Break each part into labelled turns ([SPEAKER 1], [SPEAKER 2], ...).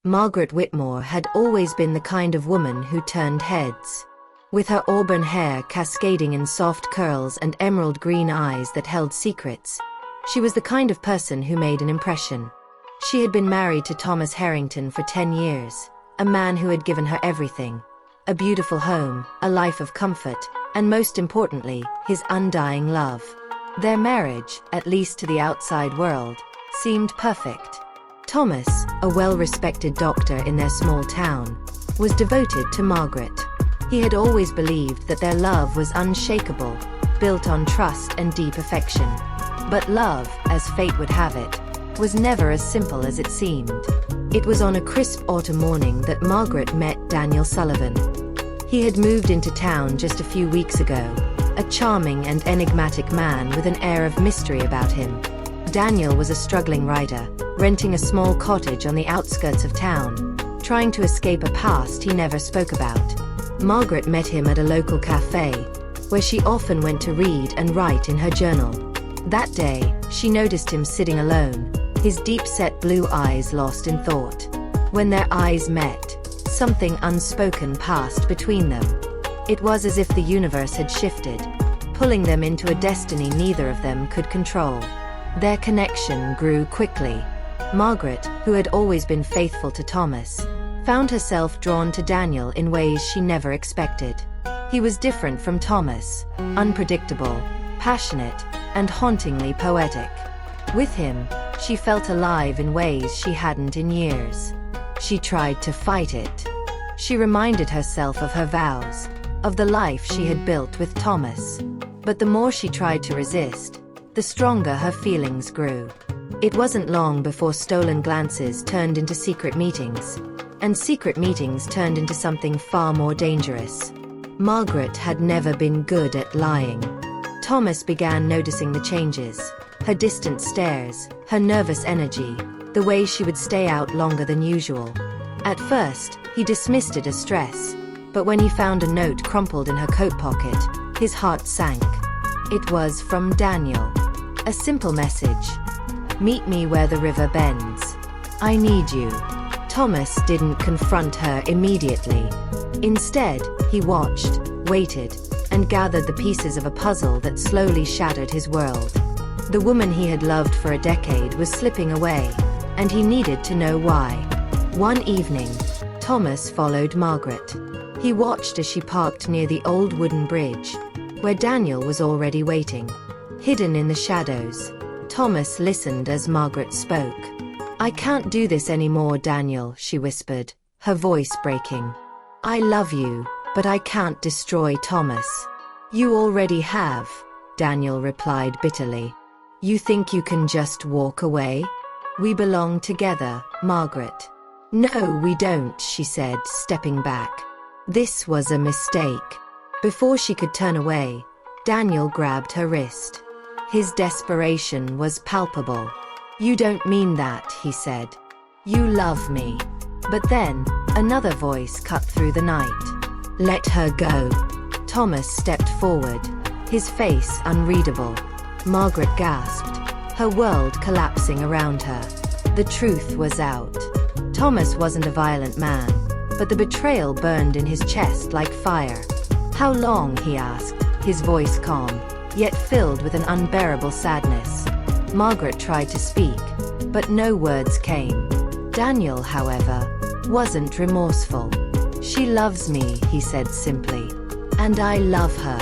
[SPEAKER 1] Margaret Whitmore had always been the kind of woman who turned heads. With her auburn hair cascading in soft curls and emerald green eyes that held secrets, she was the kind of person who made an impression. She had been married to Thomas Harrington for 10 years, a man who had given her everything: a beautiful home, a life of comfort, and most importantly, his undying love. Their marriage, at least to the outside world, seemed perfect. Thomas, a well-respected doctor in their small town, was devoted to Margaret. He had always believed that their love was unshakable, built on trust and deep affection. But love, as fate would have it, was never as simple as it seemed. It was on a crisp autumn morning that Margaret met Daniel Sullivan. He had moved into town just a few weeks ago, a charming and enigmatic man with an air of mystery about him. Daniel was a struggling writer, renting a small cottage on the outskirts of town, trying to escape a past he never spoke about. Margaret met him at a local cafe, where she often went to read and write in her journal. That day, she noticed him sitting alone, his deep-set blue eyes lost in thought. When their eyes met, something unspoken passed between them. It was as if the universe had shifted, pulling them into a destiny neither of them could control. Their connection grew quickly. Margaret, who had always been faithful to Thomas, found herself drawn to Daniel in ways she never expected. He was different from Thomas, unpredictable, passionate, and hauntingly poetic. With him, she felt alive in ways she hadn't in years. She tried to fight it. She reminded herself of her vows, of the life she had built with Thomas. But the more she tried to resist, the stronger her feelings grew. It wasn't long before stolen glances turned into secret meetings, and secret meetings turned into something far more dangerous. Margaret had never been good at lying. Thomas began noticing the changes: her distant stares, her nervous energy, the way she would stay out longer than usual. At first, he dismissed it as stress, but when he found a note crumpled in her coat pocket, his heart sank. It was from Daniel. A simple message: "Meet me where the river bends. I need you." Thomas didn't confront her immediately. Instead, he watched, waited, and gathered the pieces of a puzzle that slowly shattered his world. The woman he had loved for a decade was slipping away, and he needed to know why. One evening, Thomas followed Margaret. He watched as she parked near the old wooden bridge, where Daniel was already waiting. Hidden in the shadows, Thomas listened as Margaret spoke. "I can't do this anymore, Daniel," she whispered, her voice breaking. "I love you, but I can't destroy Thomas." "You already have," Daniel replied bitterly. "You think you can just walk away? We belong together, Margaret." "No, we don't," she said, stepping back. This was a mistake. Before she could turn away, Daniel grabbed her wrist. His desperation was palpable. "You don't mean that," he said. "You love me." But then, another voice cut through the night. "Let her go." Thomas stepped forward, his face unreadable. Margaret gasped, her world collapsing around her. The truth was out. Thomas wasn't a violent man, but the betrayal burned in his chest like fire. "How long?" he asked, his voice calm, yet filled with an unbearable sadness. Margaret tried to speak, but no words came. Daniel, however, wasn't remorseful. "She loves me," he said simply. "And I love her."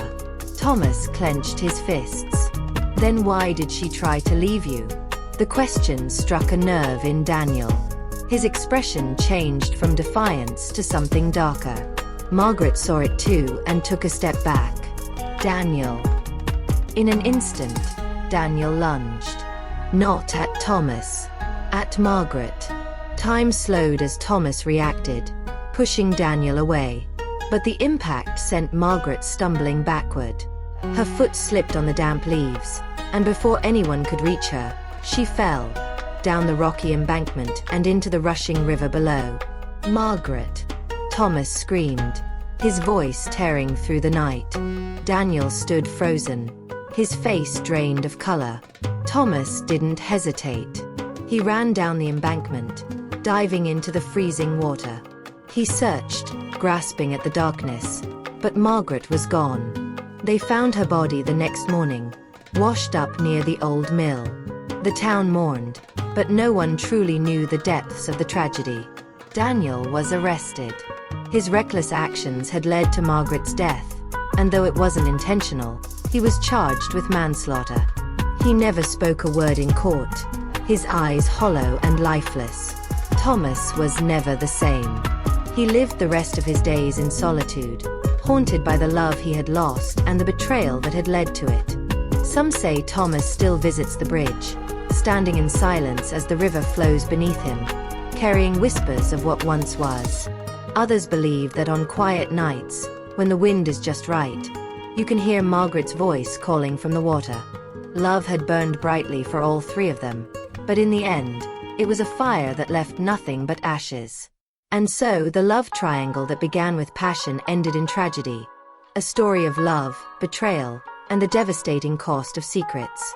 [SPEAKER 1] Thomas clenched his fists. "Then why did she try to leave you?" The question struck a nerve in Daniel. His expression changed from defiance to something darker. Margaret saw it too and took a step back. "Daniel." In an instant, Daniel lunged. Not at Thomas, at Margaret. Time slowed as Thomas reacted, pushing Daniel away. But the impact sent Margaret stumbling backward. Her foot slipped on the damp leaves, and before anyone could reach her, she fell, down the rocky embankment and into the rushing river below. "Margaret!" Thomas screamed, his voice tearing through the night. Daniel stood frozen, his face drained of color. Thomas didn't hesitate. He ran down the embankment, diving into the freezing water. He searched, grasping at the darkness, but Margaret was gone. They found her body the next morning, washed up near the old mill. The town mourned, but no one truly knew the depths of the tragedy. Daniel was arrested. His reckless actions had led to Margaret's death, and though it wasn't intentional, he was charged with manslaughter. He never spoke a word in court, his eyes hollow and lifeless. Thomas was never the same. He lived the rest of his days in solitude, haunted by the love he had lost and the betrayal that had led to it. Some say Thomas still visits the bridge, standing in silence as the river flows beneath him, carrying whispers of what once was. Others believe that on quiet nights, when the wind is just right, you can hear Margaret's voice calling from the water. Love had burned brightly for all three of them, but in the end, it was a fire that left nothing but ashes. And so the love triangle that began with passion ended in tragedy. A story of love, betrayal, and the devastating cost of secrets.